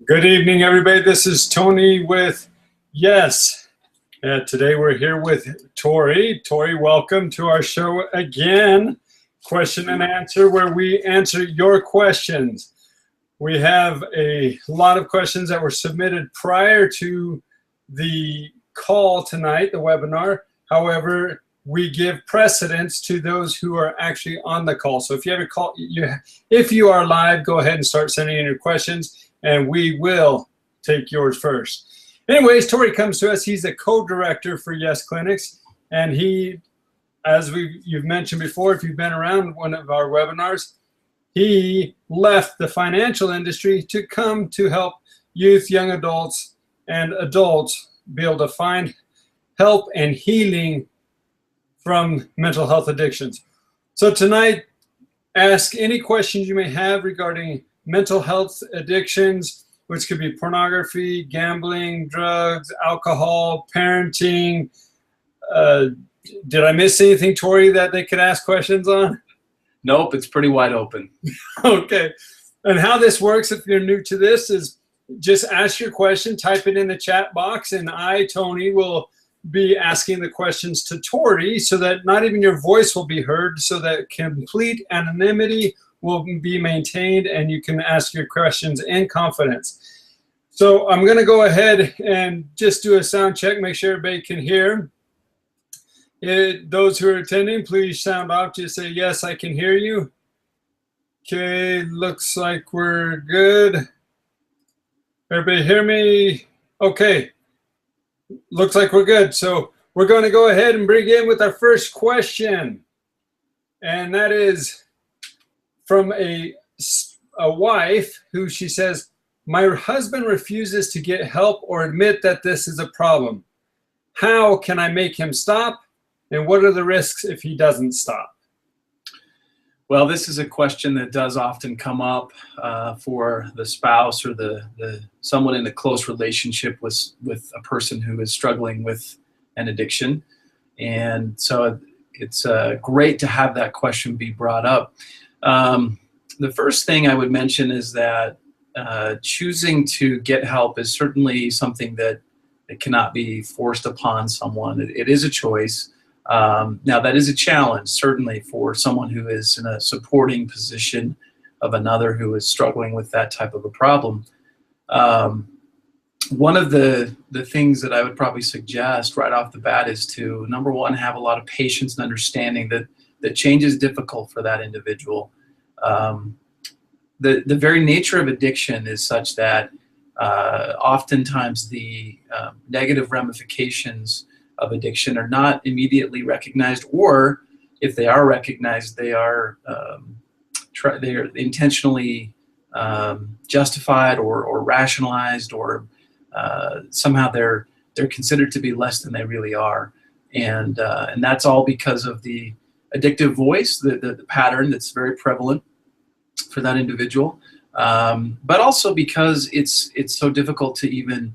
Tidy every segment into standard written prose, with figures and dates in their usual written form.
Good evening, everybody. This is Tony with Yes. Today we're here with Tori. Tori, welcome to our show again. Question and answer, where we answer your questions. We have a lot of questions that were submitted prior to the call tonight, the webinar. However, we give precedence to those who are actually on the call. So if you have a call, if you are live, go ahead and start sending in your questions, and we will take yours first. Anyways, Tori comes to us. He's a co-director for Yes Clinics, and he, as you've mentioned before, if you've been around one of our webinars, he left the financial industry to come to help youth, young adults, and adults be able to find help and healing from mental health addictions. So tonight, ask any questions you may have regarding mental health addictions, which could be pornography, gambling, drugs, alcohol, parenting. Did I miss anything, Tori, that they could ask questions on? Nope, it's pretty wide open. Okay. And how this works, if you're new to this, is just ask your question, type it in the chat box, and I, Tony, will be asking the questions to Tori so that not even your voice will be heard, so that complete anonymity will be maintained and you can ask your questions in confidence. So I'm going to go ahead and just do a sound check, make sure everybody can hear. Those who are attending, please sound off. Just say, yes, I can hear you. Okay, looks like we're good. Everybody hear me? Okay. Looks like we're good. So we're going to go ahead and begin with our first question. And that is from a wife who, she says, my husband refuses to get help or admit that this is a problem. How can I make him stop? And what are the risks if he doesn't stop? Well, this is a question that does often come up for the spouse or the someone in a close relationship with a person who is struggling with an addiction. And so it's great to have that question be brought up. The first thing I would mention is that choosing to get help is certainly something that it cannot be forced upon someone. It is a choice. Now, that is a challenge, certainly, for someone who is in a supporting position of another who is struggling with that type of a problem. One of the things that I would probably suggest right off the bat is to, number one, have a lot of patience and understanding that change is difficult for that individual. The very nature of addiction is such that oftentimes the negative ramifications of addiction are not immediately recognized, or if they are recognized, they are intentionally justified or rationalized, or somehow they're considered to be less than they really are, and that's all because of the addictive voice, the pattern that's very prevalent for that individual, but also because it's so difficult to even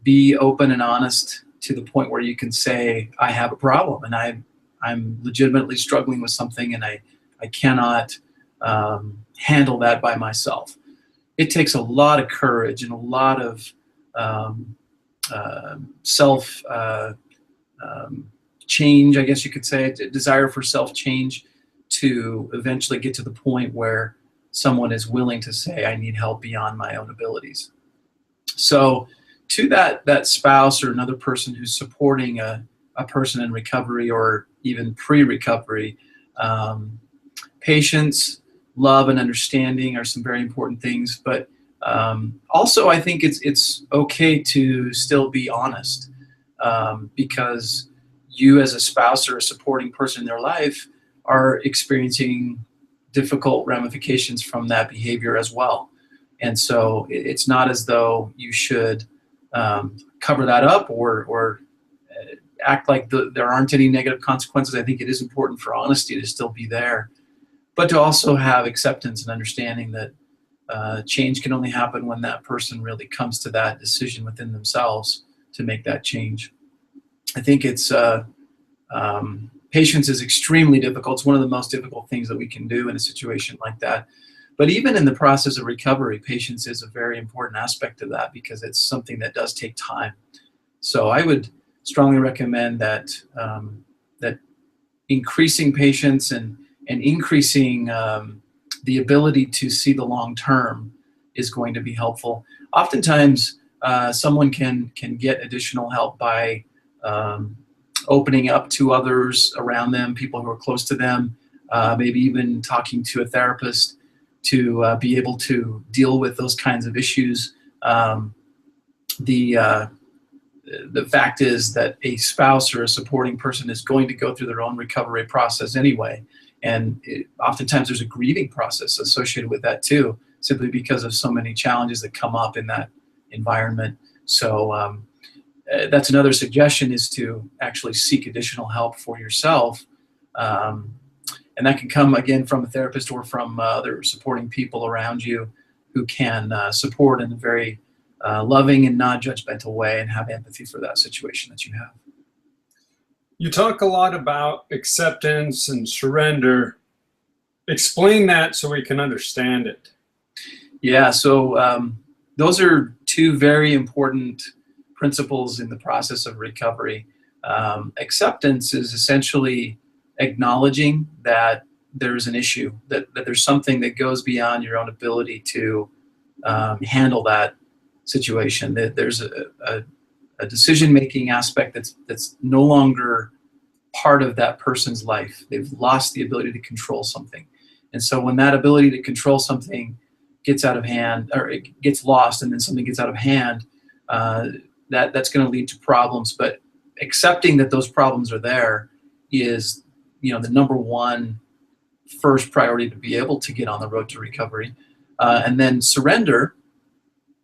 be open and honest to the point where you can say, I have a problem and I'm legitimately struggling with something, and I cannot handle that by myself. It takes a lot of courage and a lot of self change, I guess you could say, a desire for self-change to eventually get to the point where someone is willing to say, I need help beyond my own abilities. So to that spouse or another person who's supporting a person in recovery or even pre-recovery, patience, love, and understanding are some very important things. But also, I think it's okay to still be honest, because you as a spouse or a supporting person in their life are experiencing difficult ramifications from that behavior as well. And so it's not as though you should cover that up or act like there aren't any negative consequences. I think it is important for honesty to still be there, but to also have acceptance and understanding that change can only happen when that person really comes to that decision within themselves to make that change. I think it's patience is extremely difficult. It's one of the most difficult things that we can do in a situation like that. But even in the process of recovery, patience is a very important aspect of that because it's something that does take time. So I would strongly recommend that that increasing patience and increasing the ability to see the long term is going to be helpful. Oftentimes, someone can get additional help by opening up to others around them, people who are close to them, maybe even talking to a therapist to be able to deal with those kinds of issues. The fact is that a spouse or a supporting person is going to go through their own recovery process anyway. And oftentimes there's a grieving process associated with that too, simply because of so many challenges that come up in that environment. So that's another suggestion, is to actually seek additional help for yourself. And that can come, again, from a therapist or from other supporting people around you who can support in a very loving and non-judgmental way and have empathy for that situation that you have. You talk a lot about acceptance and surrender. Explain that so we can understand it. Yeah, so those are two very important principles in the process of recovery. Acceptance is essentially acknowledging that there's an issue, that there's something that goes beyond your own ability to handle that situation, that there's a decision-making aspect that's no longer part of that person's life. They've lost the ability to control something. And so when that ability to control something gets out of hand, or it gets lost, and then something gets out of hand, that's going to lead to problems. But accepting that those problems are there is, the number one first priority to be able to get on the road to recovery. And then surrender,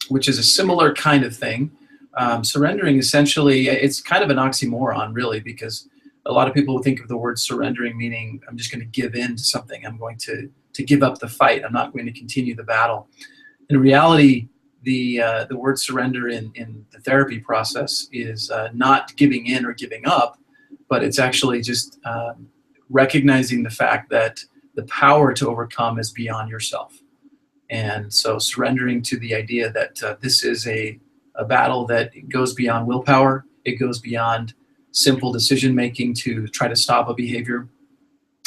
which is a similar kind of thing. Surrendering, essentially, it's kind of an oxymoron, really, because a lot of people think of the word surrendering meaning I'm just going to give in to something. I'm going to give up the fight. I'm not going to continue the battle. In reality, the word surrender in the therapy process is not giving in or giving up, but it's actually just recognizing the fact that the power to overcome is beyond yourself. And so surrendering to the idea that this is a battle that goes beyond willpower. It goes beyond simple decision-making to try to stop a behavior.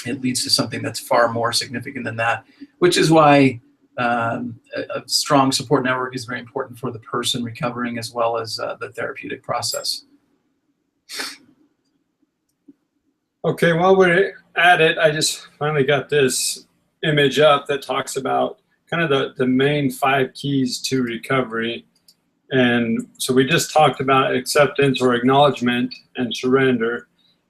It leads to something that's far more significant than that, which is why a strong support network is very important for the person recovering, as well as the therapeutic process. Okay, while we're at it, I just finally got this image up that talks about kind of the main 5 keys to recovery. And so we just talked about acceptance or acknowledgement and surrender.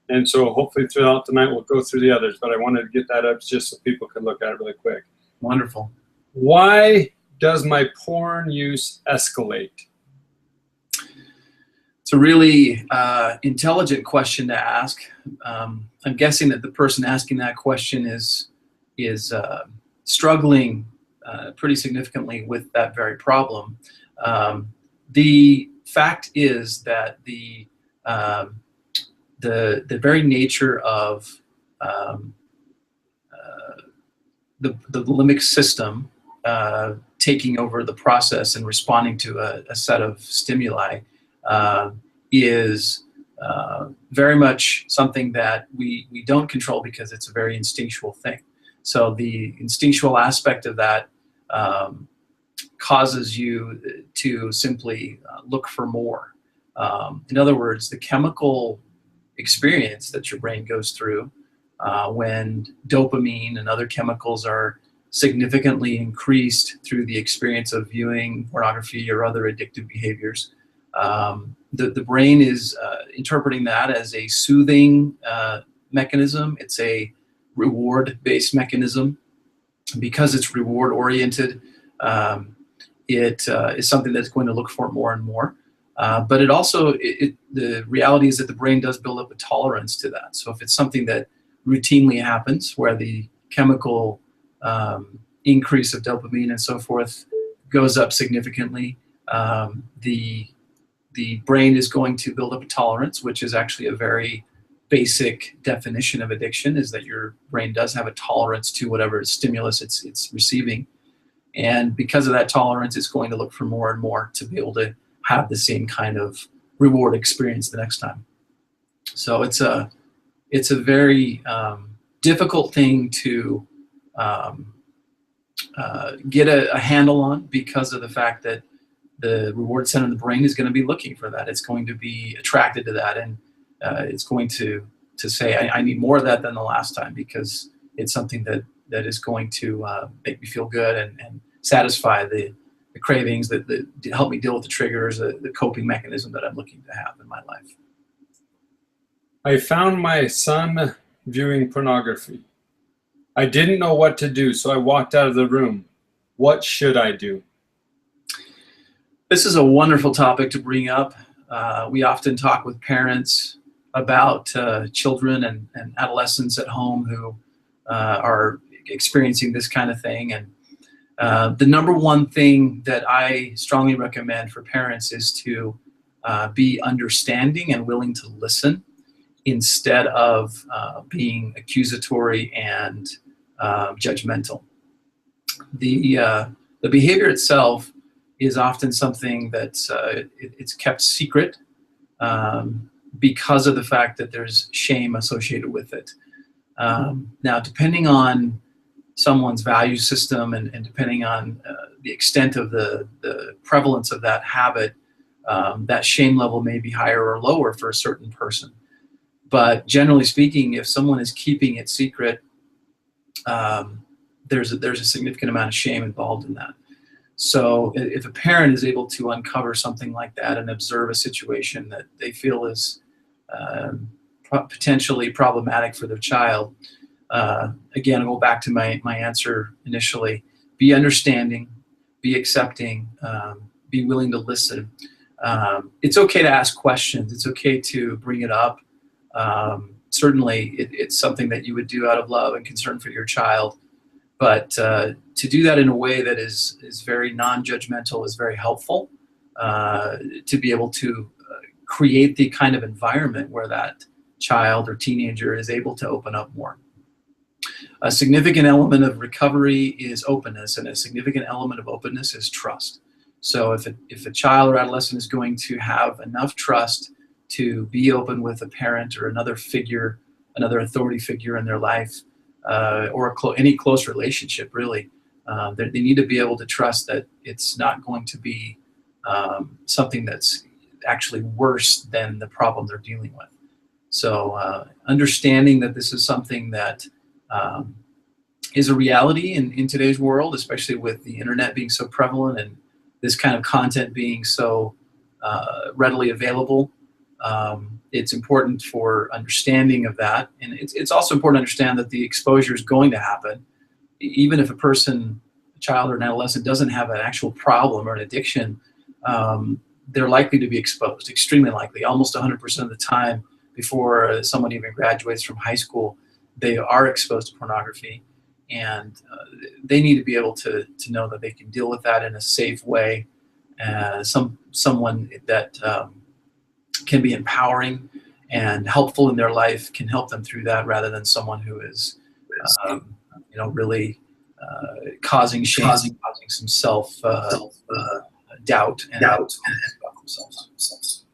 And so hopefully throughout the night we'll go through the others, but I wanted to get that up just so people could look at it really quick. Wonderful. Why does my porn use escalate? It's a really intelligent question to ask. I'm guessing that the person asking that question is struggling pretty significantly with that very problem. The fact is that the very nature of the limbic system taking over the process and responding to a set of stimuli is very much something that we don't control, because it's a very instinctual thing. So the instinctual aspect of that causes you to simply look for more. In other words, the chemical experience that your brain goes through when dopamine and other chemicals are significantly increased through the experience of viewing pornography or other addictive behaviors, the brain is interpreting that as a soothing mechanism. It's a reward-based mechanism. Because it's reward-oriented, it is something that's going to look for more and more. But it also, the reality is that the brain does build up a tolerance to that. So if it's something that routinely happens, where the chemical increase of dopamine and so forth goes up significantly, the brain is going to build up a tolerance, which is actually a very basic definition of addiction, is that your brain does have a tolerance to whatever stimulus it's receiving. And because of that tolerance, it's going to look for more and more to be able to have the same kind of reward experience the next time. So it's a very difficult thing to get a handle on, because of the fact that the reward center in the brain is going to be looking for that. It's going to be attracted to that, and it's going to say, I need more of that than the last time, because it's something that is going to make me feel good and satisfy the cravings that help me deal with the triggers, the coping mechanism that I'm looking to have in my life. I found my son viewing pornography. I didn't know what to do, so I walked out of the room. What should I do? This is a wonderful topic to bring up. We often talk with parents about children and adolescents at home who are experiencing this kind of thing. And the number one thing that I strongly recommend for parents is to be understanding and willing to listen, instead of being accusatory and judgmental. The behavior itself is often something that's it's kept secret because of the fact that there's shame associated with it. Now, depending on someone's value system and depending on the extent of the prevalence of that habit, that shame level may be higher or lower for a certain person. But generally speaking, if someone is keeping it secret, there's a significant amount of shame involved in that. So if a parent is able to uncover something like that and observe a situation that they feel is potentially problematic for their child, again, I'll go back to my answer initially: be understanding, be accepting, be willing to listen. It's okay to ask questions. It's okay to bring it up. Certainly, it's something that you would do out of love and concern for your child. But to do that in a way that is very non-judgmental is very helpful, to be able to create the kind of environment where that child or teenager is able to open up more. A significant element of recovery is openness, and a significant element of openness is trust. So if a child or adolescent is going to have enough trust to be open with a parent or another figure, another authority figure in their life, or any close relationship, really, they need to be able to trust that it's not going to be something that's actually worse than the problem they're dealing with. So understanding that this is something that is a reality in today's world, especially with the internet being so prevalent and this kind of content being so readily available. It's important for understanding of that. And it's also important to understand that the exposure is going to happen. Even if a child or an adolescent doesn't have an actual problem or an addiction, they're likely to be exposed, extremely likely. Almost 100% of the time before someone even graduates from high school, they are exposed to pornography. And they need to be able to know that they can deal with that in a safe way. Someone that can be empowering and helpful in their life can help them through that, rather than someone who is, really causing shame, causing some self doubt about themselves.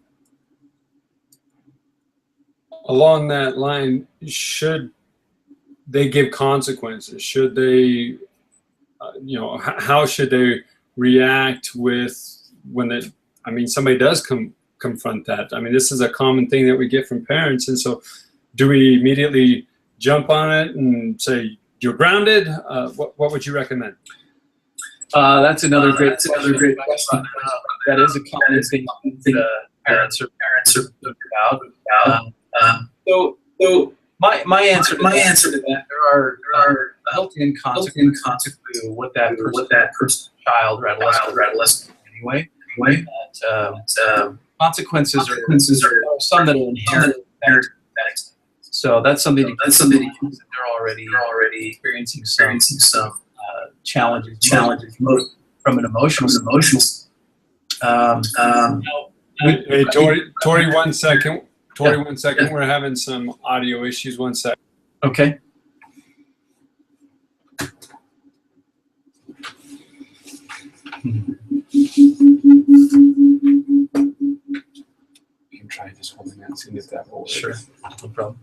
Along that line, should they give consequences? Should they, how should they react when somebody does confront that? I mean, this is a common thing that we get from parents. And so do we immediately jump on it and say, you're grounded? What would you recommend? That's another great question. That is a common thing that parents are about. So my answer to that, there are built-in consequences to what that person, child or adolescent anyway. Consequences are some that are inherent. So that's something to consider. They're already experiencing some challenges from an emotional. Hey, Tori, 1 second. Tori, 1 second. We're having some audio issues. 1 second. Okay. You can try just holding that and see if that will work. Sure, no problem.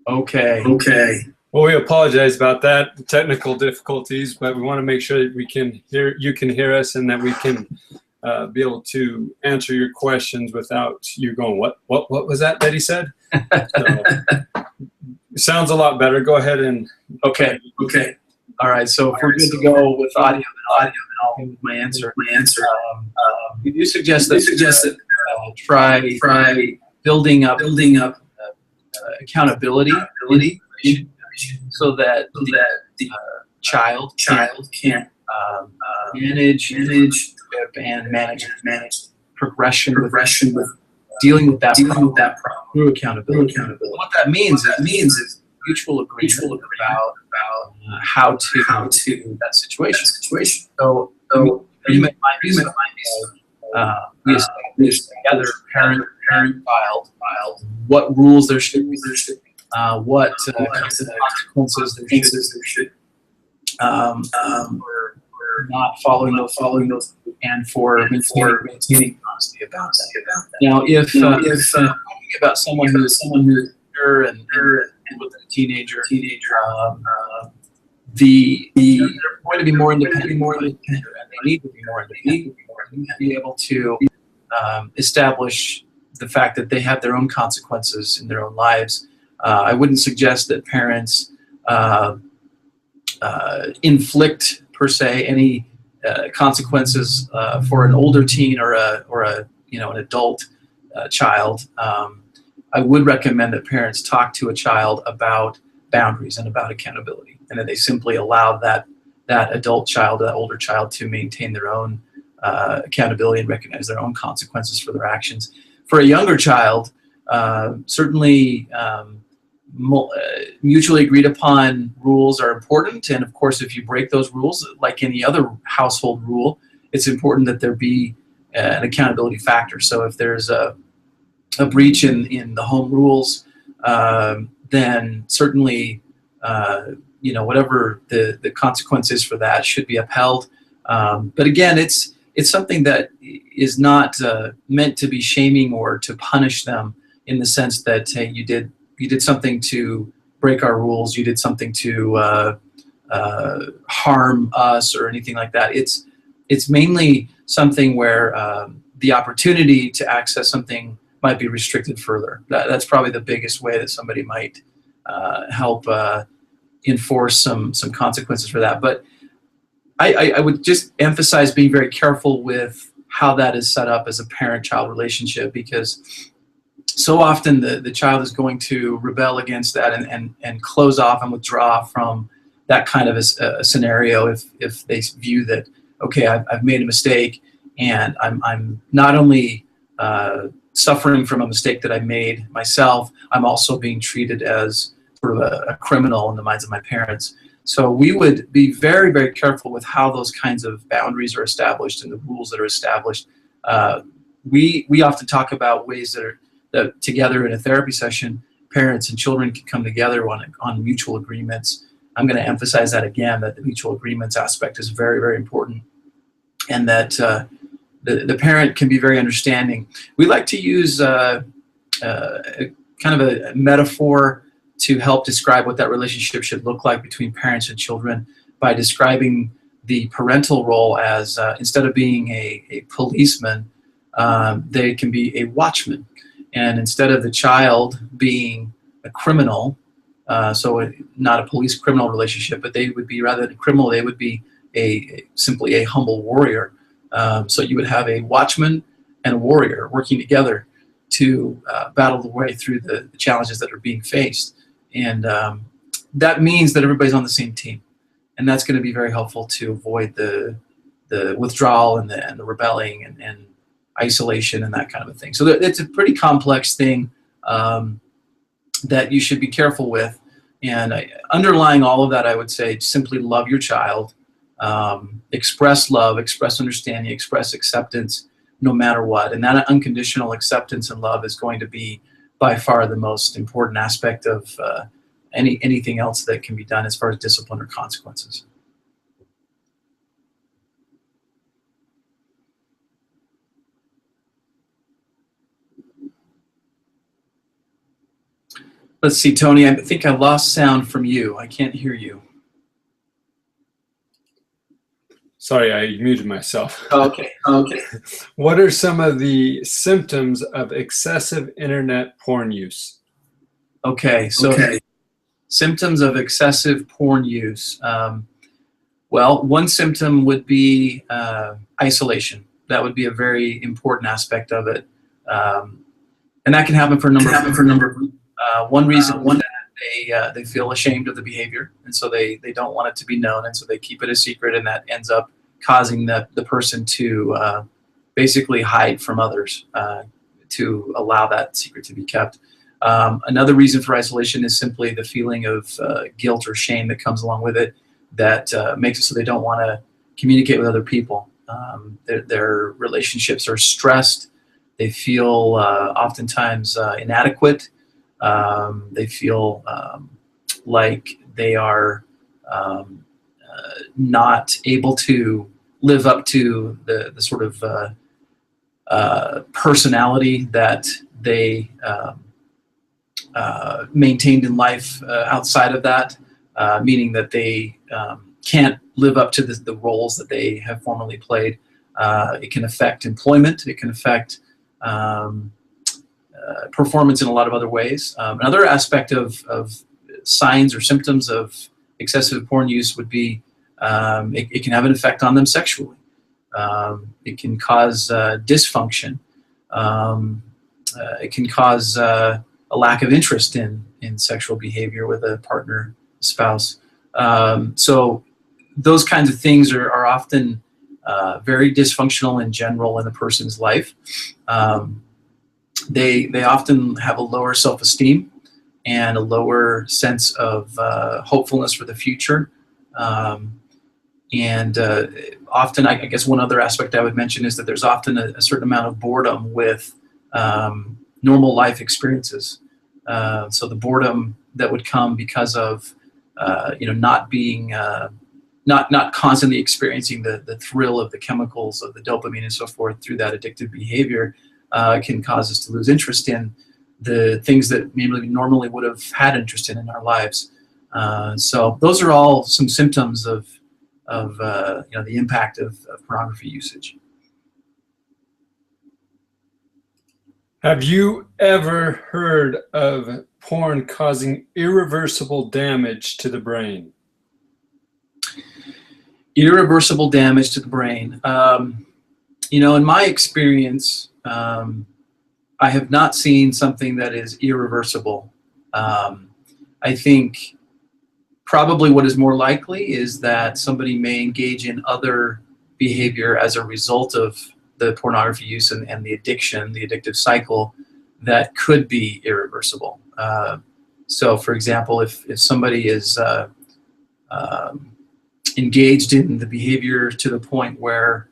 Okay. Well, we apologize about that, technical difficulties, but we want to make sure that you can hear us, and that we can be able to answer your questions without you going, what was that he said? So, it sounds a lot better. Go ahead and. Okay. All right. So if we're good to go with audio, then I'll give my answer. We do suggest that try building up accountability, so that the child can manage and manage progression with dealing with that problem through accountability. What that means is mutual agreement about how to that situation. So we establish together, parent, child, what rules there should be, what kinds of consequences there should be, for not following those, and for maintaining honesty about that. Now, if talking about someone who's mature and with a teenager, they're going to be more independent, and they need to be more independent, and be able to establish the fact that they have their own consequences in their own lives. I wouldn't suggest that parents inflict per se any consequences for an older teen or an adult child. I would recommend that parents talk to a child about boundaries and about accountability, and that they simply allow that adult child, that older child, to maintain their own accountability and recognize their own consequences for their actions. For a younger child, certainly mutually agreed upon rules are important, and of course, if you break those rules, like any other household rule, it's important that there be an accountability factor. So if there's a breach in the home rules, then certainly whatever the consequence is for that should be upheld. But again, it's something that is not meant to be shaming or to punish them, in the sense that, hey, you did something to break our rules, you did something to harm us or anything like that. It's mainly something where the opportunity to access something might be restricted further. That's probably the biggest way that somebody might help enforce some consequences for that. But I would just emphasize being very careful with how that is set up as a parent-child relationship, because so often the child is going to rebel against that and close off and withdraw from that kind of a scenario if they view that, okay, I've made a mistake, and I'm not only suffering from a mistake that I made myself, I'm also being treated as sort of a criminal in the minds of my parents. So we would be very, very careful with how those kinds of boundaries are established and the rules that are established. We often talk about ways that together in a therapy session, parents and children can come together on mutual agreements. I'm going to emphasize that again, that the mutual agreements aspect is very, very important, and that the parent can be very understanding. We like to use kind of a metaphor to help describe what that relationship should look like between parents and children, by describing the parental role as instead of being a policeman, they can be a watchman. And instead of the child being a criminal, not a police-criminal relationship, but they would be, rather than criminal, they would be simply a humble warrior. So you would have a watchman and a warrior working together to battle the way through the challenges that are being faced. And that means that everybody's on the same team. And that's going to be very helpful to avoid the withdrawal and the rebelling and isolation and that kind of a thing. So it's a pretty complex thing that you should be careful with. And underlying all of that, I would say simply love your child, express love, express understanding, express acceptance, no matter what. And that unconditional acceptance and love is going to be by far the most important aspect of anything else that can be done as far as discipline or consequences. Let's see, Tony, I think I lost sound from you. I can't hear you. Sorry, I muted myself. Okay. What are some of the symptoms of excessive internet porn use? Okay, so symptoms of excessive porn use. Well, one symptom would be isolation. That would be a very important aspect of it. And that can happen for a number of reasons. One reason is that they feel ashamed of the behavior, and so they don't want it to be known, and so they keep it a secret, and that ends up causing the person to basically hide from others to allow that secret to be kept. Another reason for isolation is simply the feeling of guilt or shame that comes along with it that makes it so they don't want to communicate with other people. Their relationships are stressed. They feel oftentimes inadequate. They feel like they are not able to live up to the sort of personality that they maintained in life outside of that, meaning that they can't live up to the roles that they have formerly played. It can affect employment. It can affect performance in a lot of other ways. Another aspect of signs or symptoms of excessive porn use would be it can have an effect on them sexually. It can cause dysfunction. It can cause a lack of interest in sexual behavior with a partner, spouse. So those kinds of things are often very dysfunctional in general in a person's life. They often have a lower self-esteem and a lower sense of hopefulness for the future. And often, I guess one other aspect I would mention is that there's often a certain amount of boredom with normal life experiences. So the boredom that would come because of not being not constantly experiencing the thrill of the chemicals of the dopamine and so forth through that addictive behavior can cause us to lose interest in the things that maybe normally would have had interest in our lives. So those are all some symptoms of the impact of pornography usage. Have you ever heard of porn causing irreversible damage to the brain? Irreversible damage to the brain. In my experience, I have not seen something that is irreversible. I think probably what is more likely is that somebody may engage in other behavior as a result of the pornography use and the addiction, the addictive cycle, that could be irreversible. So, for example, if somebody is engaged in the behavior to the point where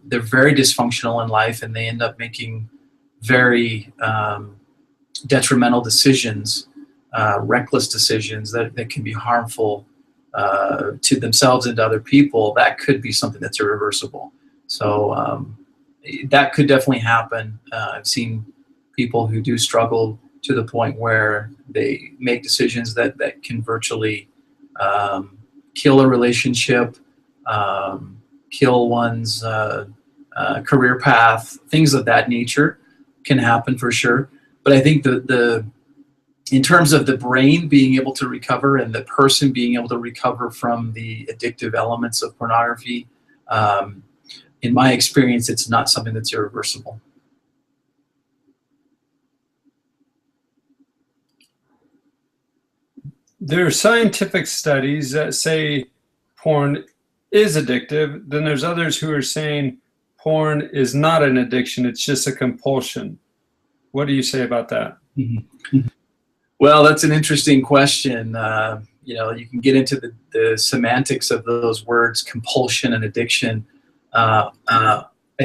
they're very dysfunctional in life and they end up making very detrimental decisions, reckless decisions that can be harmful to themselves and to other people, that could be something that's irreversible. So that could definitely happen. I've seen people who do struggle to the point where they make decisions that can virtually kill a relationship, kill one's career path, things of that nature can happen for sure. But I think in terms of the brain being able to recover and the person being able to recover from the addictive elements of pornography, in my experience, it's not something that's irreversible. There are scientific studies that say porn is addictive. Then there's others who are saying porn is not an addiction, it's just a compulsion. What do you say about that? Mm-hmm. Well, that's an interesting question. You can get into the semantics of those words, compulsion and addiction. I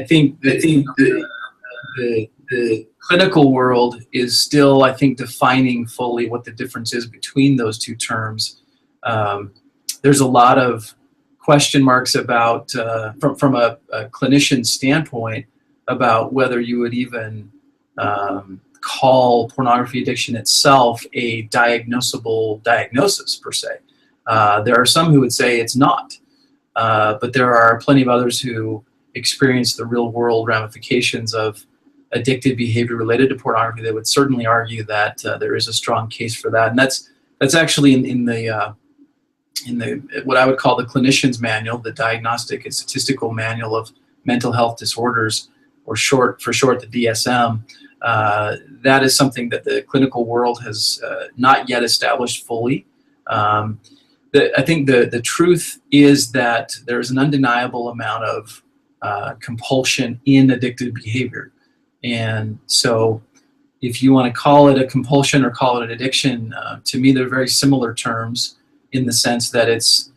think the the clinical world is still, I think, defining fully what the difference is between those two terms. There's a lot of question marks about, from a clinician standpoint, about whether you would even call pornography addiction itself a diagnosable diagnosis per se. There are some who would say it's not, but there are plenty of others who experience the real world ramifications of addictive behavior related to pornography. They would certainly argue that there is a strong case for that, and that's actually in the what I would call the clinician's manual, the Diagnostic and Statistical Manual of Mental Health Disorders, or for short, the DSM. That is something that the clinical world has not yet established fully. I think the truth is that there's an undeniable amount of compulsion in addictive behavior. And so if you want to call it a compulsion or call it an addiction, to me they're very similar terms, in the sense that it's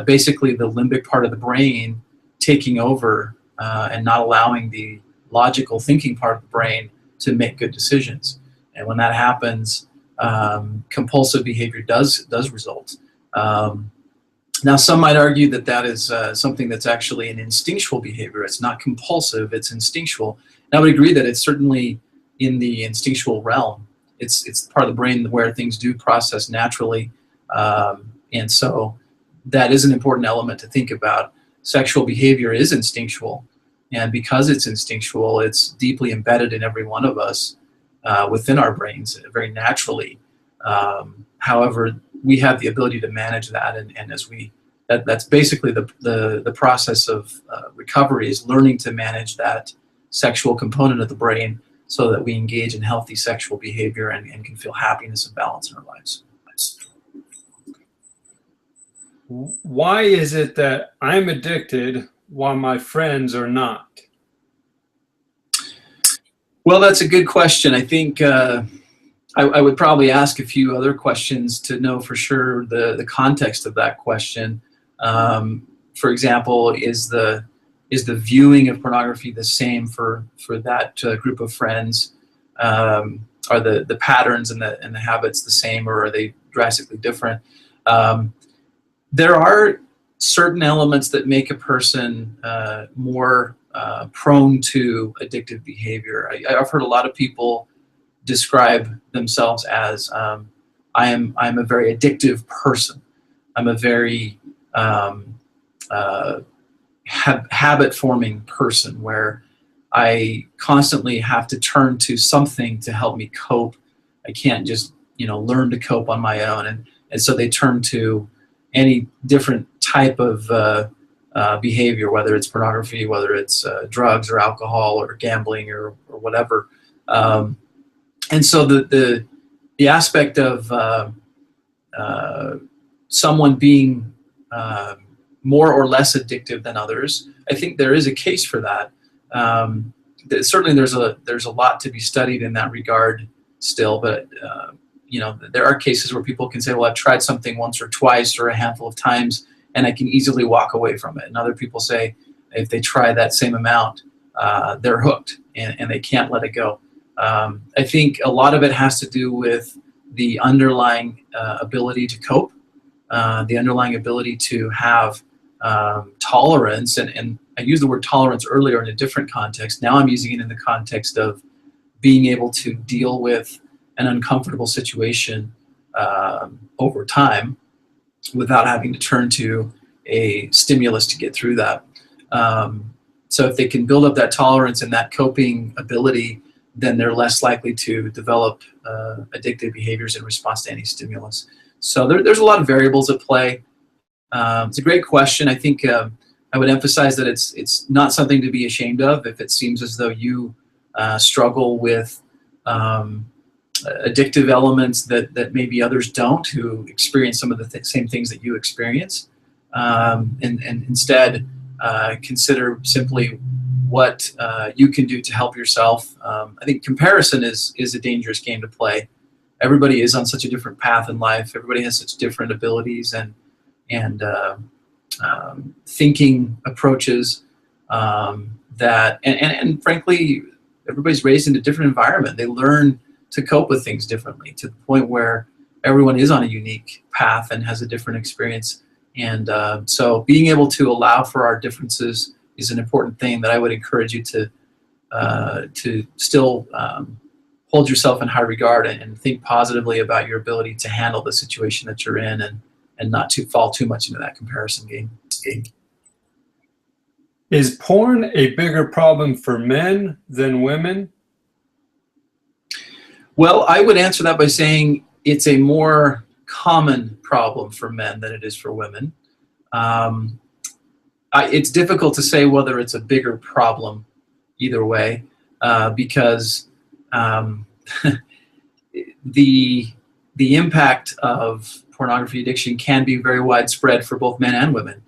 basically the limbic part of the brain taking over and not allowing the logical thinking part of the brain to make good decisions. And when that happens, compulsive behavior does result. Now, some might argue that that is something that's actually an instinctual behavior. It's not compulsive, it's instinctual. And I would agree that it's certainly in the instinctual realm. It's part of the brain where things do process naturally. And so that is an important element to think about. Sexual behavior is instinctual. And because it's instinctual, it's deeply embedded in every one of us within our brains very naturally. However, we have the ability to manage that, and as that's basically the process of recovery, is learning to manage that sexual component of the brain so that we engage in healthy sexual behavior and can feel happiness and balance in our lives. Why is it that I'm addicted while my friends are not? Well, that's a good question. I think I would probably ask a few other questions to know for sure the context of that question. For example, is the viewing of pornography the same for that group of friends? Are the patterns and the habits the same, or are they drastically different? There are certain elements that make a person more prone to addictive behavior. I've heard a lot of people describe themselves as I am a very addictive person. I'm a very habit-forming person, where I constantly have to turn to something to help me cope. I can't just learn to cope on my own, and so they turn to any different type of behavior, whether it's pornography, whether it's drugs or alcohol or gambling or whatever. And so the aspect of someone being more or less addictive than others, I think there is a case for that. Certainly, there's a lot to be studied in that regard still, but there are cases where people can say, well, I've tried something once or twice or a handful of times, and I can easily walk away from it. And other people say if they try that same amount, they're hooked and they can't let it go. I think a lot of it has to do with the underlying ability to cope, the underlying ability to have tolerance. And I used the word tolerance earlier in a different context. Now I'm using it in the context of being able to deal with an uncomfortable situation over time without having to turn to a stimulus to get through that. So if they can build up that tolerance and that coping ability, then they're less likely to develop addictive behaviors in response to any stimulus. So there's a lot of variables at play. It's a great question. I think I would emphasize that it's not something to be ashamed of if it seems as though you struggle with addictive elements that maybe others don't, who experience some of the same things that you experience, and instead consider simply what you can do to help yourself. I think comparison is a dangerous game to play. Everybody is on such a different path in life. Everybody has such different abilities and thinking approaches that, and frankly, everybody's raised in a different environment. They learn to cope with things differently, to the point where everyone is on a unique path and has a different experience. And so being able to allow for our differences is an important thing that I would encourage you to still hold yourself in high regard and think positively about your ability to handle the situation that you're in, and not to fall too much into that comparison game. Is porn a bigger problem for men than women? Well, I would answer that by saying it's a more common problem for men than it is for women. It's difficult to say whether it's a bigger problem either way, because the impact of pornography addiction can be very widespread for both men and women.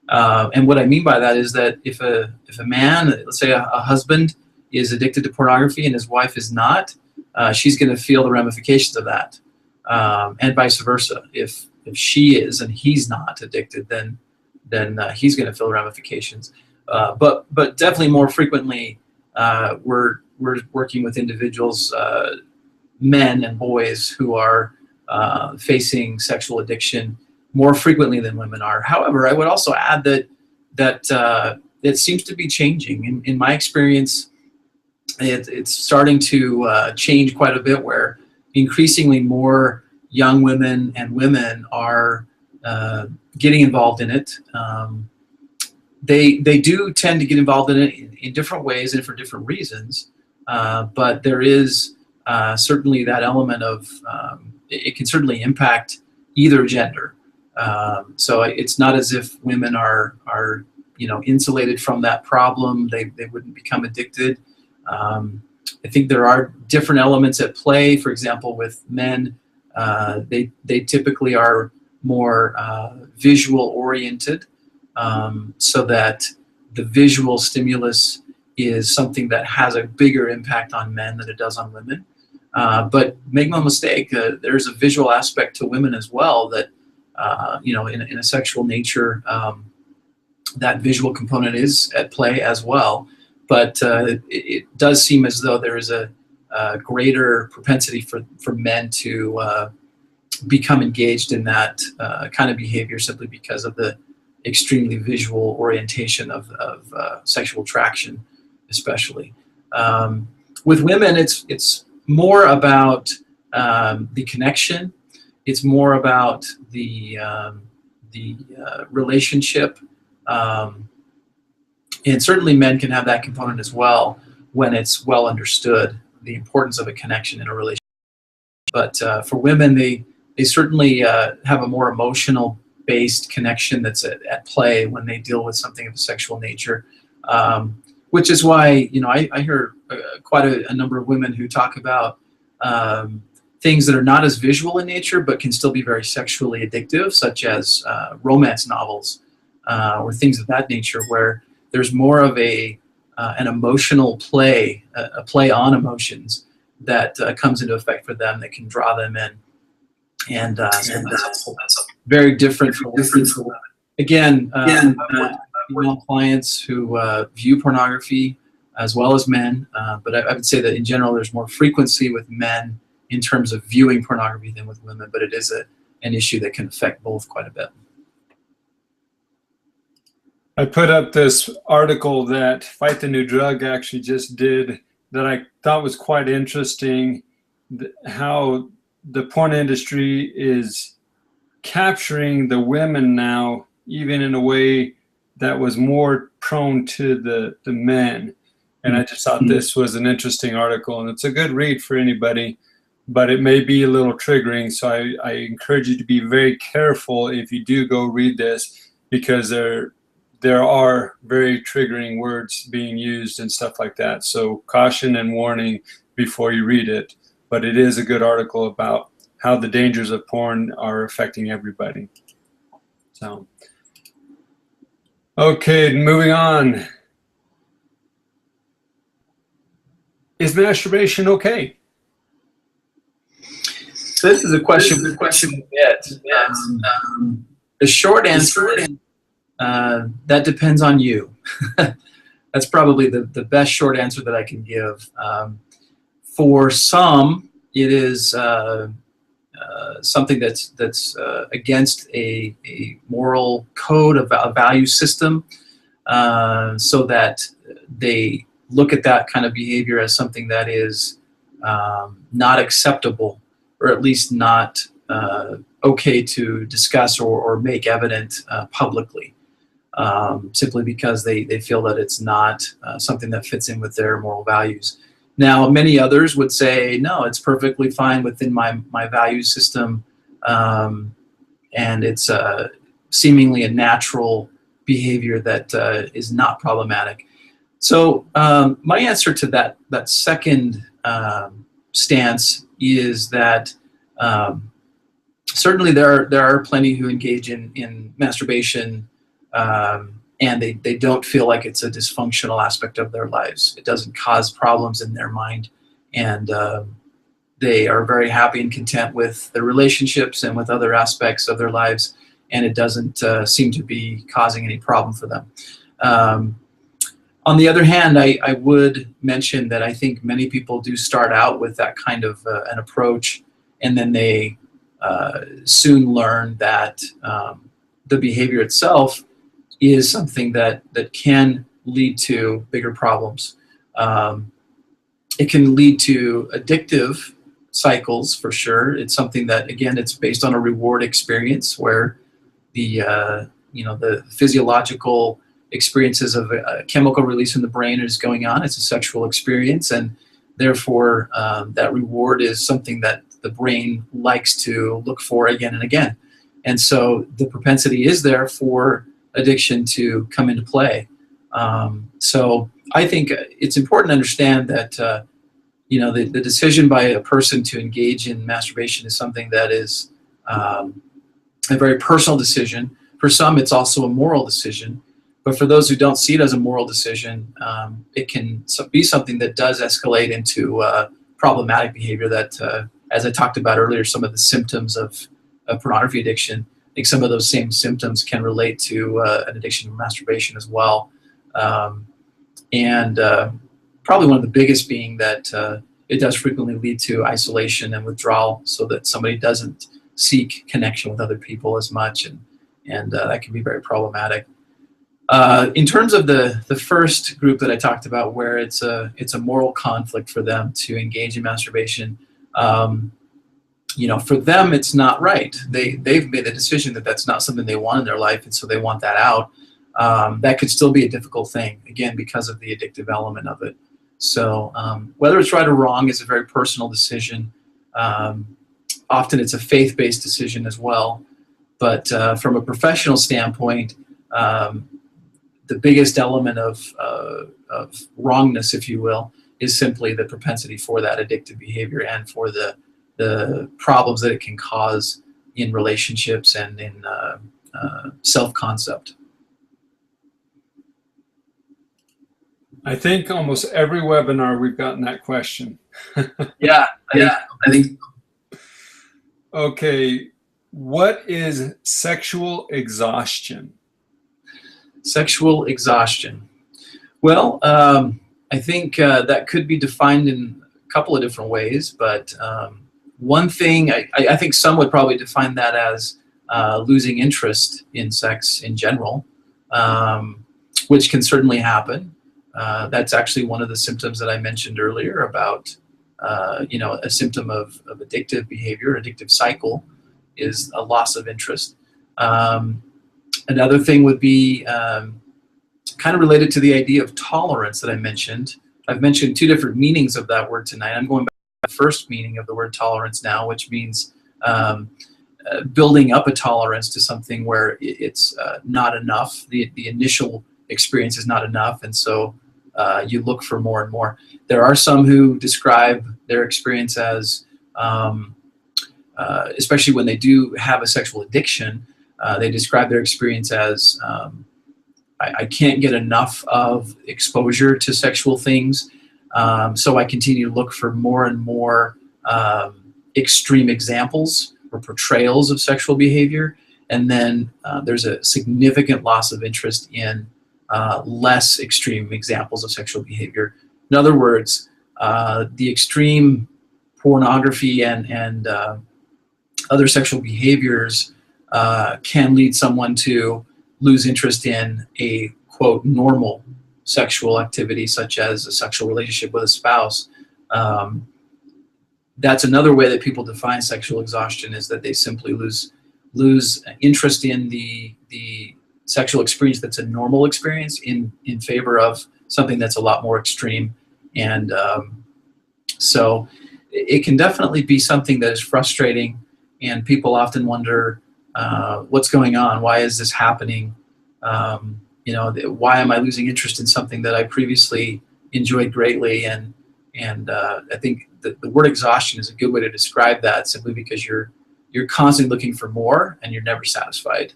And what I mean by that is that if a man, let's say a husband, is addicted to pornography and his wife is not, she's going to feel the ramifications of that, and vice versa. If she is and he's not addicted, then he's going to feel the ramifications. But definitely more frequently, we're working with individuals, men and boys, who are facing sexual addiction more frequently than women are. However, I would also add that it seems to be changing. In my experience, it's starting to change quite a bit, where increasingly more young women and women are getting involved in it. They do tend to get involved in it in different ways and for different reasons, but there is certainly that element of it can certainly impact either gender. So it's not as if women are insulated from that problem. They wouldn't become addicted. I think there are different elements at play. For example, with men, they typically are more visual oriented, so that the visual stimulus is something that has a bigger impact on men than it does on women. But make no mistake, there's a visual aspect to women as well that, in a sexual nature, that visual component is at play as well. But it does seem as though there is a greater propensity for men to become engaged in that kind of behavior, simply because of the extremely visual orientation of sexual attraction, especially. With women, it's more about the connection. It's more about the relationship. And certainly men can have that component as well when it's well understood, the importance of a connection in a relationship. But for women, they certainly have a more emotional based connection that's at play when they deal with something of a sexual nature, which is why I hear quite a number of women who talk about things that are not as visual in nature but can still be very sexually addictive, such as romance novels or things of that nature, where there's more of an emotional play, a play on emotions that comes into effect for them, that can draw them in. And that's very different for women. Again, female clients who view pornography as well as men, but I would say that in general there's more frequency with men in terms of viewing pornography than with women, but it is an issue that can affect both quite a bit. I put up this article that Fight the New Drug actually just did that I thought was quite interesting, how the porn industry is capturing the women now, even in a way that was more prone to the men. And I just thought this was an interesting article, and it's a good read for anybody, but it may be a little triggering. So I encourage you to be very careful if you do go read this, because there are very triggering words being used and stuff like that. So caution and warning before you read it. But it is a good article about how the dangers of porn are affecting everybody. So, okay, moving on. Is masturbation okay? So this is a question we get. The short answer is that depends on you. that's probably the best short answer that I can give. For some, it is something that's against a moral code, a value system, so that they look at that kind of behavior as something that is not acceptable, or at least not okay to discuss or make evident publicly, simply because they feel that it's not something that fits in with their moral values. Now, many others would say, no, it's perfectly fine within my value system, and it's seemingly a natural behavior that is not problematic. So my answer to that second stance is that certainly there are plenty who engage in masturbation, and they don't feel like it's a dysfunctional aspect of their lives. It doesn't cause problems in their mind, and they are very happy and content with their relationships and with other aspects of their lives, and it doesn't seem to be causing any problem for them. On the other hand, I would mention that I think many people do start out with that kind of an approach, and then they soon learn that the behavior itself is something that can lead to bigger problems. It can lead to addictive cycles, for sure. It's something that, again, it's based on a reward experience where the physiological experiences of a chemical release in the brain is going on. It's a sexual experience, and therefore that reward is something that the brain likes to look for again and again. And so the propensity is there for addiction to come into play. So I think it's important to understand that the decision by a person to engage in masturbation is something that is a very personal decision. For some, it's also a moral decision. But for those who don't see it as a moral decision, it can be something that does escalate into problematic behavior that, as I talked about earlier, some of the symptoms of pornography addiction, I think some of those same symptoms can relate to an addiction to masturbation as well. And probably one of the biggest being that it does frequently lead to isolation and withdrawal, so that somebody doesn't seek connection with other people as much, and that can be very problematic. In terms of the first group that I talked about, where it's a moral conflict for them to engage in masturbation, for them it's not right. They've made the decision that that's not something they want in their life, and so they want that out. That could still be a difficult thing, again, because of the addictive element of it. So whether it's right or wrong is a very personal decision. Often it's a faith-based decision as well. But from a professional standpoint, the biggest element of wrongness, if you will, is simply the propensity for that addictive behavior and for the problems that it can cause in relationships and in self-concept. I think almost every webinar we've gotten that question. Yeah, I think. Okay, what is sexual exhaustion? Sexual exhaustion. Well, I think that could be defined in a couple of different ways, but one thing, I think some would probably define that as losing interest in sex in general, which can certainly happen. That's actually one of the symptoms that I mentioned earlier about, a symptom of addictive behavior, addictive cycle, is a loss of interest. Another thing would be kind of related to the idea of tolerance that I mentioned. I've mentioned two different meanings of that word tonight. I'm going back to the first meaning of the word tolerance now, which means building up a tolerance to something where it's not enough. The initial experience is not enough, and so you look for more and more. There are some who describe their experience as, especially when they do have a sexual addiction, they describe their experience as, I can't get enough of exposure to sexual things, so I continue to look for more and more extreme examples or portrayals of sexual behavior, and then there's a significant loss of interest in less extreme examples of sexual behavior. In other words, the extreme pornography and other sexual behaviors can lead someone to lose interest in a, quote, normal sexual activity, such as a sexual relationship with a spouse. That's another way that people define sexual exhaustion, is that they simply lose interest in the sexual experience that's a normal experience in favor of something that's a lot more extreme. And so it can definitely be something that is frustrating, and people often wonder, what's going on? Why is this happening? Why am I losing interest in something that I previously enjoyed greatly? And I think the word exhaustion is a good way to describe that, simply because you're constantly looking for more and you're never satisfied,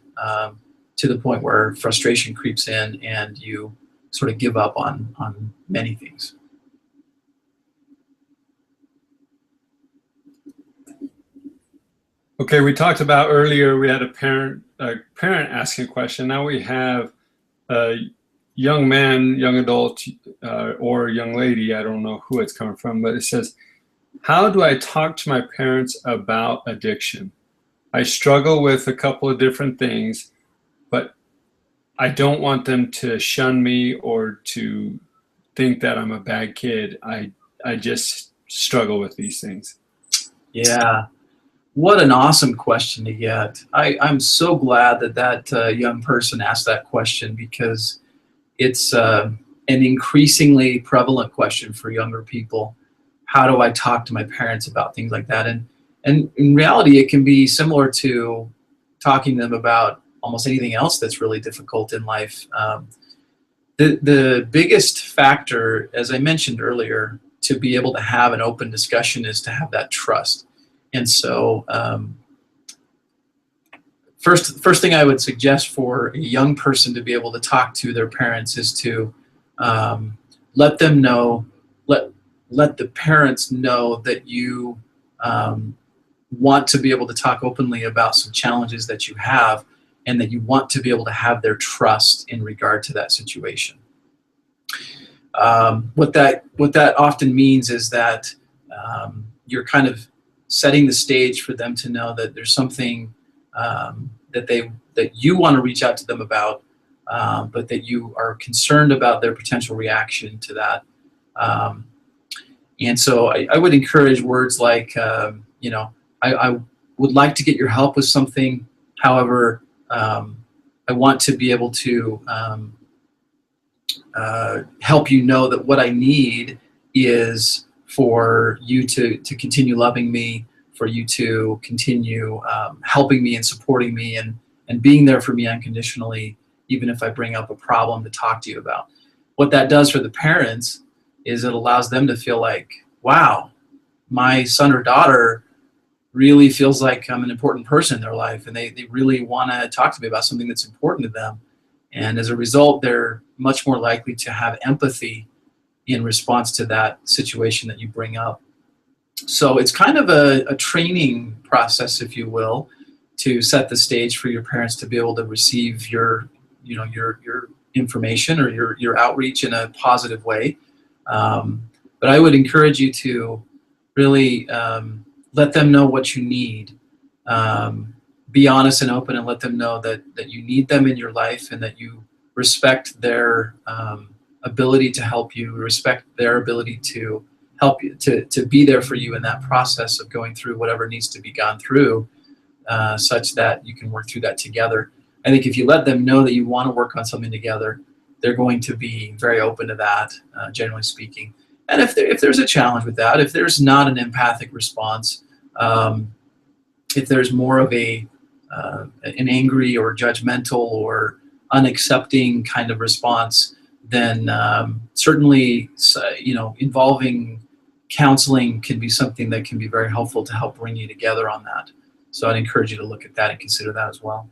to the point where frustration creeps in and you sort of give up on many things. Okay, we talked about earlier, we had a parent asking a question. Now we have a young man, young adult, or young lady, I don't know who it's coming from, but it says, how do I talk to my parents about addiction? I struggle with a couple of different things, but I don't want them to shun me or to think that I'm a bad kid. I just struggle with these things. Yeah. What an awesome question to get. I'm so glad that young person asked that question, because it's an increasingly prevalent question for younger people. How do I talk to my parents about things like that? And in reality, it can be similar to talking to them about almost anything else that's really difficult in life. The biggest factor, as I mentioned earlier, to be able to have an open discussion is to have that trust. And so first thing I would suggest for a young person to be able to talk to their parents is to let them know, let the parents know that you want to be able to talk openly about some challenges that you have, and that you want to be able to have their trust in regard to that situation. What that often means is that you're kind of setting the stage for them to know that there's something that you want to reach out to them about, but that you are concerned about their potential reaction to that. And so I would encourage words like, I would like to get your help with something. However, I want to be able to help you know that what I need is for you to continue loving me, for you to continue helping me and supporting me and being there for me unconditionally, even if I bring up a problem to talk to you about. What that does for the parents is it allows them to feel like, wow, my son or daughter really feels like I'm an important person in their life, and they really want to talk to me about something that's important to them. And as a result, they're much more likely to have empathy in response to that situation that you bring up. So it's kind of a training process, if you will, to set the stage for your parents to be able to receive your information or your outreach in a positive way. But I would encourage you to really let them know what you need. Be honest and open, and let them know that you need them in your life, and that you respect their ability to help you, respect their ability to help you, to be there for you in that process of going through whatever needs to be gone through, such that you can work through that together. I think if you let them know that you want to work on something together, they're going to be very open to that, generally speaking. And if there's a challenge with that, if there's not an empathic response, if there's more of an angry or judgmental or unaccepting kind of response, then certainly, involving counseling can be something that can be very helpful to help bring you together on that. So I'd encourage you to look at that and consider that as well.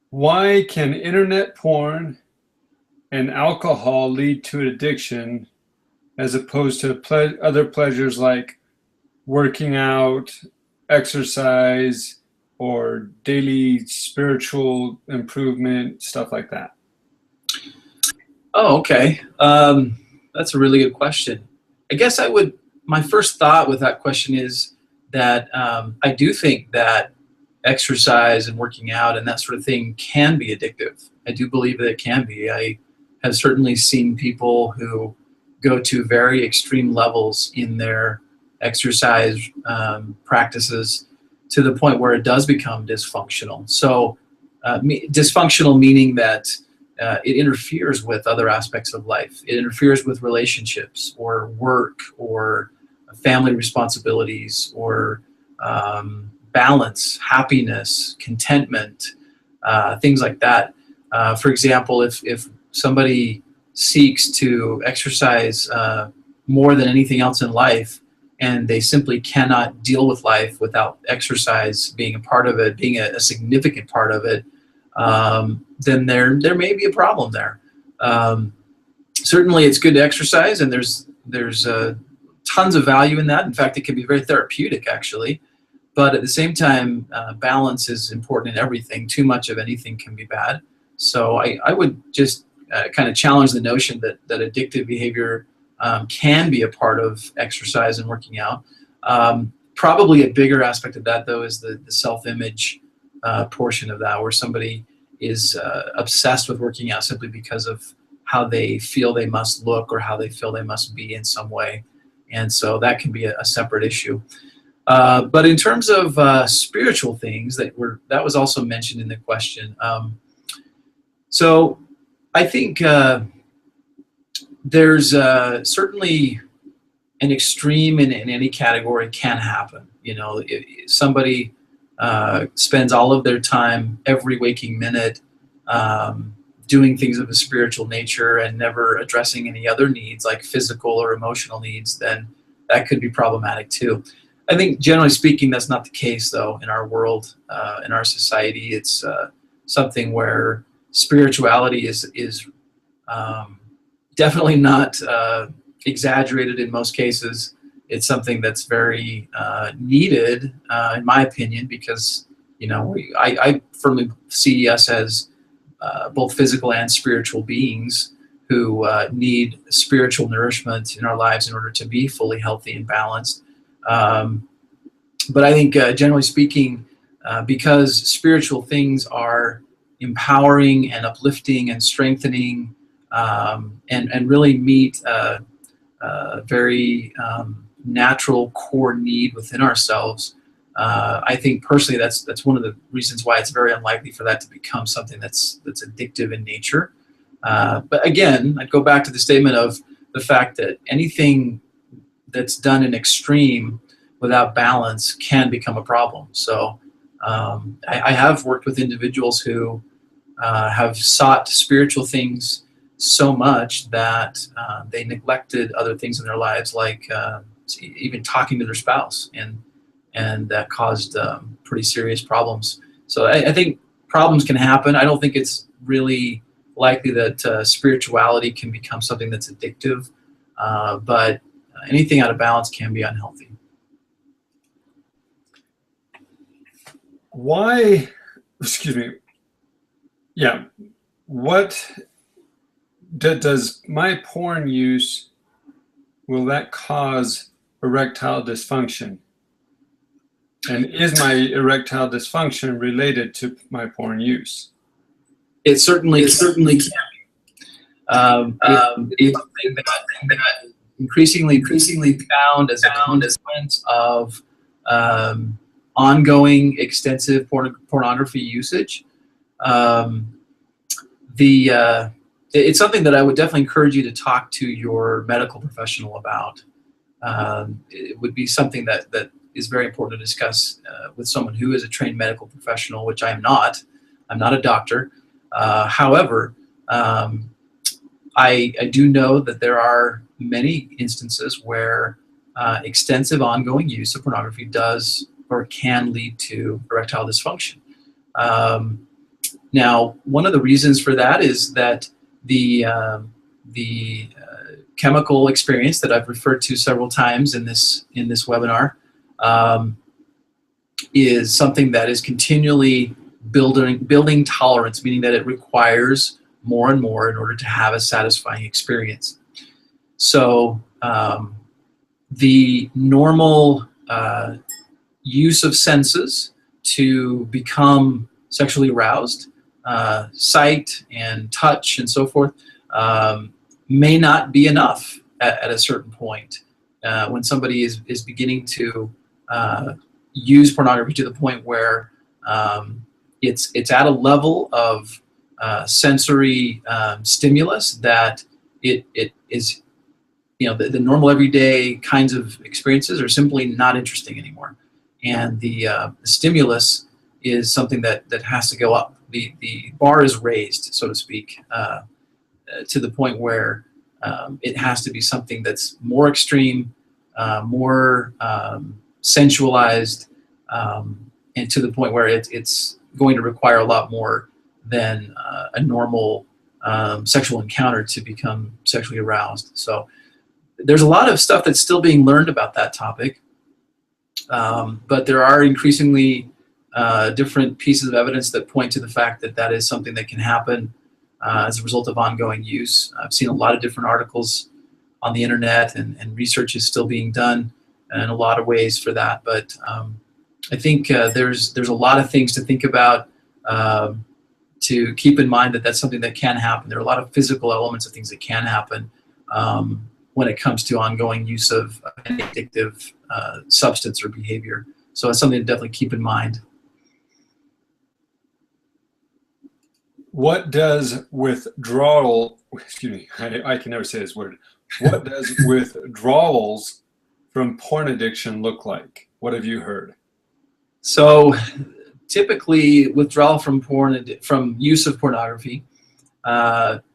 Why can internet porn and alcohol lead to addiction as opposed to other pleasures like working out, exercise, or daily spiritual improvement, stuff like that? Oh, okay. That's a really good question. I guess my first thought with that question is that I do think that exercise and working out and that sort of thing can be addictive. I do believe that it can be. I have certainly seen people who go to very extreme levels in their exercise practices to the point where it does become dysfunctional. So dysfunctional meaning that it interferes with other aspects of life. It interferes with relationships or work or family responsibilities or balance, happiness, contentment, things like that. For example, if somebody seeks to exercise more than anything else in life, and they simply cannot deal with life without exercise being a part of it, being a significant part of it, then there may be a problem there. Certainly, it's good to exercise, and there's tons of value in that. In fact, it can be very therapeutic, actually. But at the same time, balance is important in everything. Too much of anything can be bad. So I would just kind of challenge the notion that addictive behavior can be a part of exercise and working out. Probably a bigger aspect of that, though, is the self-image portion of that, where somebody is obsessed with working out simply because of how they feel they must look or how they feel they must be in some way. And so that can be a separate issue. But in terms of spiritual things that was also mentioned in the question. So I think there's certainly an extreme in any category can happen. You know, if somebody spends all of their time, every waking minute, doing things of a spiritual nature and never addressing any other needs like physical or emotional needs, then that could be problematic too. I think generally speaking, that's not the case though in our world, in our society. It's something where spirituality is definitely not exaggerated in most cases. It's something that's very needed, in my opinion, because I firmly see us as both physical and spiritual beings who need spiritual nourishment in our lives in order to be fully healthy and balanced. But I think generally speaking, because spiritual things are empowering and uplifting and strengthening and really meet a very natural core need within ourselves, I think personally that's one of the reasons why it's very unlikely for that to become something that's addictive in nature. But again, I'd go back to the statement of the fact that anything that's done in extreme without balance can become a problem. So I have worked with individuals who have sought spiritual things so much that they neglected other things in their lives, like even talking to their spouse, and that caused pretty serious problems. So I think problems can happen. I don't think it's really likely that spirituality can become something that's addictive, but anything out of balance can be unhealthy. Why, excuse me, yeah, what does my porn use, will that cause erectile dysfunction? And is my erectile dysfunction related to my porn use? It certainly can be. It's something that increasingly found as a consequence of ongoing extensive pornography usage. It's something that I would definitely encourage you to talk to your medical professional about. It would be something that is very important to discuss with someone who is a trained medical professional, which I am not. I'm not a doctor. However, I do know that there are many instances where extensive ongoing use of pornography does or can lead to erectile dysfunction. Now, one of the reasons for that is that the chemical experience that I've referred to several times in this webinar is something that is continually building tolerance, meaning that it requires more and more in order to have a satisfying experience. So the normal use of senses to become sexually aroused, sight and touch and so forth, may not be enough at a certain point. When somebody is beginning to use pornography to the point where it's at a level of sensory stimulus that it is, the normal everyday kinds of experiences are simply not interesting anymore. And the stimulus is something that has to go up. The bar is raised, so to speak, to the point where it has to be something that's more extreme, more sensualized, and to the point where it's going to require a lot more than a normal sexual encounter to become sexually aroused. So there's a lot of stuff that's still being learned about that topic, but there are increasingly different pieces of evidence that point to the fact that that is something that can happen as a result of ongoing use. I've seen a lot of different articles on the internet, and research is still being done in a lot of ways for that. But I think there's a lot of things to think about, to keep in mind that that's something that can happen. There are a lot of physical elements of things that can happen when it comes to ongoing use of an addictive substance or behavior. So it's something to definitely keep in mind. What does withdrawal, excuse me, I can never say this word. What does withdrawals from porn addiction look like? What have you heard? So typically withdrawal from use of pornography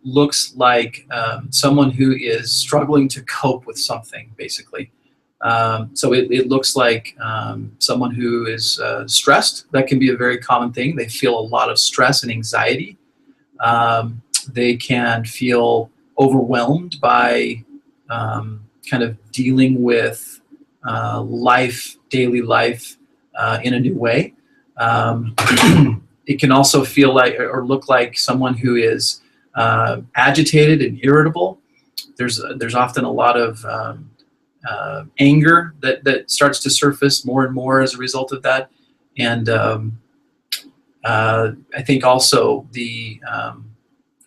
looks like someone who is struggling to cope with something, basically. So it looks like someone who is stressed. That can be a very common thing. They feel a lot of stress and anxiety. They can feel overwhelmed by kind of dealing with daily life in a new way. It can also feel like or look like someone who is agitated and irritable. There's often a lot of anger that starts to surface more and more as a result of that. And I think also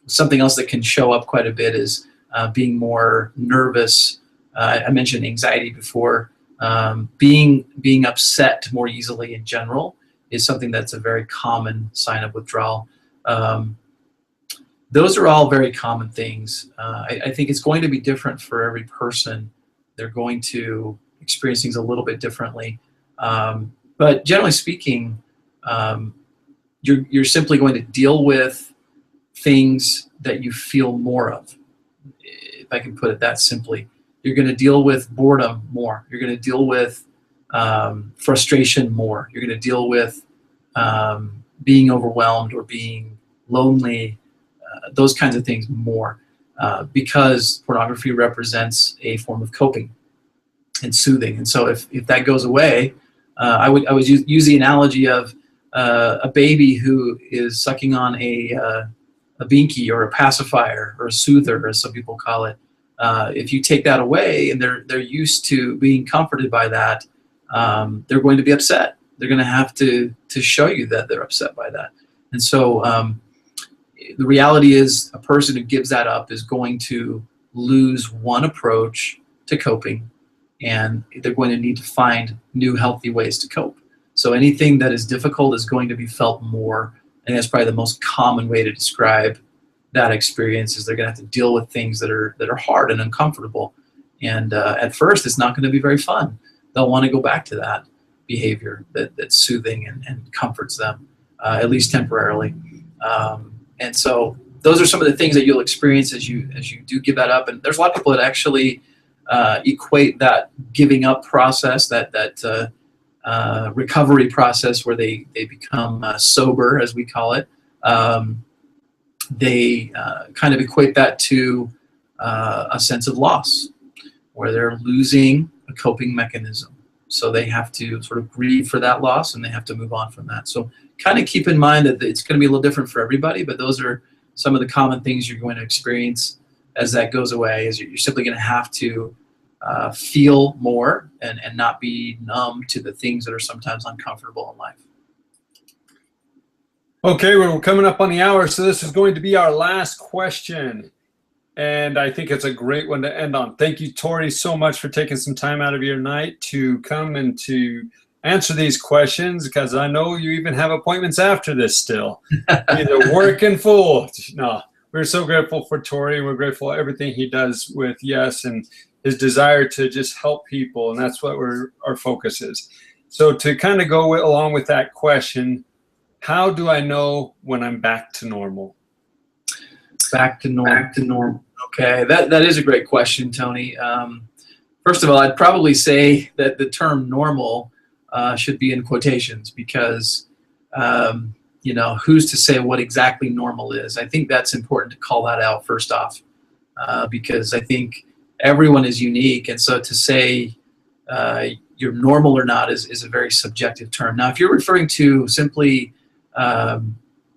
something else that can show up quite a bit is being more nervous. I mentioned anxiety before. Being upset more easily in general is something that's a very common sign of withdrawal. Those are all very common things. I think it's going to be different for every person. They're going to experience things a little bit differently. But generally speaking, you're simply going to deal with things that you feel more of, if I can put it that simply. You're going to deal with boredom more. You're going to deal with frustration more. You're going to deal with being overwhelmed or being lonely, those kinds of things more, because pornography represents a form of coping and soothing. And so if that goes away, I would use the analogy of a baby who is sucking on a binky or a pacifier or a soother, as some people call it. If you take that away and they're used to being comforted by that, they're going to be upset. They're going to have to show you that they're upset by that. And so the reality is a person who gives that up is going to lose one approach to coping, and they're going to need to find new healthy ways to cope. So anything that is difficult is going to be felt more, and that's probably the most common way to describe that experience. Is they're going to have to deal with things that are hard and uncomfortable, and at first it's not going to be very fun. They'll want to go back to that behavior that's soothing and comforts them, at least temporarily. And so those are some of the things that you'll experience as you do give that up. And there's a lot of people that actually equate that giving up process, that recovery process where they become sober, as we call it. They kind of equate that to a sense of loss, where they're losing a coping mechanism. So they have to sort of grieve for that loss, and they have to move on from that. So kind of keep in mind that it's going to be a little different for everybody, but those are some of the common things you're going to experience as that goes away. Is you're simply going to have to feel more and not be numb to the things that are sometimes uncomfortable in life. Okay, we're coming up on the hour, so this is going to be our last question. And I think it's a great one to end on. Thank you, Tori, so much for taking some time out of your night to come and to answer these questions, because I know you even have appointments after this still. Either working full. No, we're so grateful for Tori. We're grateful for everything he does with Yes and his desire to just help people, and that's what our focus is. So to kind of go along with that question, how do I know when I'm back to normal? Back to normal. Okay, that is a great question, Tony. First of all, I'd probably say that the term normal should be in quotations, because who's to say what exactly normal is? I think that's important to call that out first off, because I think everyone is unique, and so to say you're normal or not is a very subjective term. Now, if you're referring to simply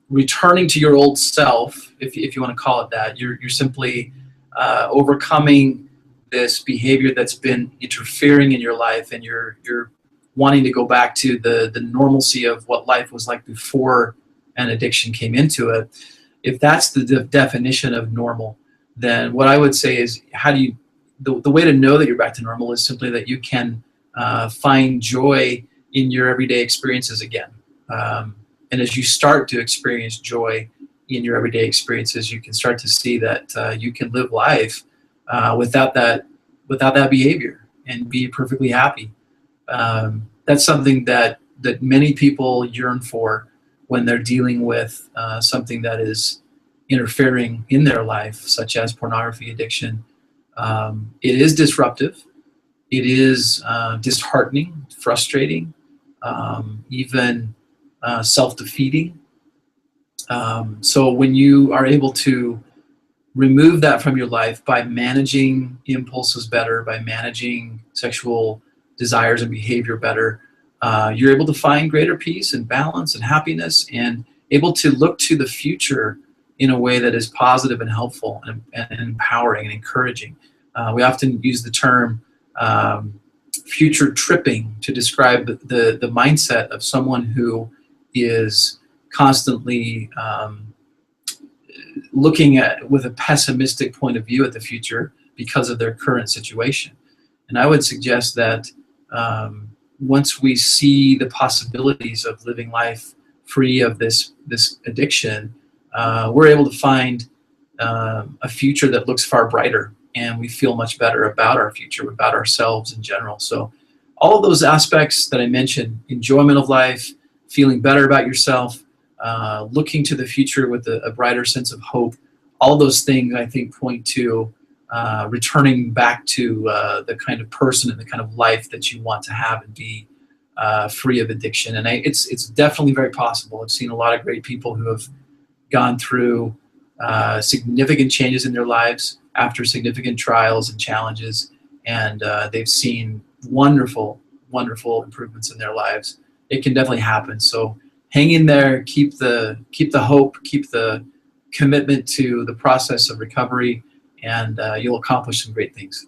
returning to your old self, if you want to call it that, you're simply overcoming this behavior that's been interfering in your life, and you're wanting to go back to the normalcy of what life was like before an addiction came into it. If that's the definition of normal, then what I would say is, the way to know that you're back to normal is simply that you can find joy in your everyday experiences again. And as you start to experience joy in your everyday experiences, you can start to see that you can live life without that behavior and be perfectly happy. That's something that many people yearn for when they're dealing with something that is interfering in their life, such as pornography addiction. It is disruptive. It is disheartening, frustrating, even self-defeating. So when you are able to remove that from your life by managing impulses better, by managing sexual desires and behavior better, you're able to find greater peace and balance and happiness, and able to look to the future in a way that is positive and helpful and empowering and encouraging. We often use the term future tripping to describe the mindset of someone who is constantly looking at with a pessimistic point of view at the future because of their current situation. And I would suggest that once we see the possibilities of living life free of this addiction, we're able to find a future that looks far brighter, and we feel much better about our future, about ourselves in general. So all of those aspects that I mentioned, enjoyment of life, feeling better about yourself, looking to the future with a brighter sense of hope, all those things I think point to returning back to the kind of person and the kind of life that you want to have and be free of addiction. And it's definitely very possible. I've seen a lot of great people who have gone through significant changes in their lives after significant trials and challenges, and they've seen wonderful, wonderful improvements in their lives. It can definitely happen. So hang in there, keep the hope, keep the commitment to the process of recovery, and you'll accomplish some great things.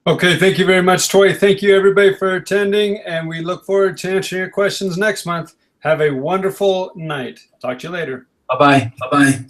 Okay, thank you very much, Tori. Thank you, everybody, for attending, and we look forward to answering your questions next month. Have a wonderful night. Talk to you later. Bye-bye. Bye-bye.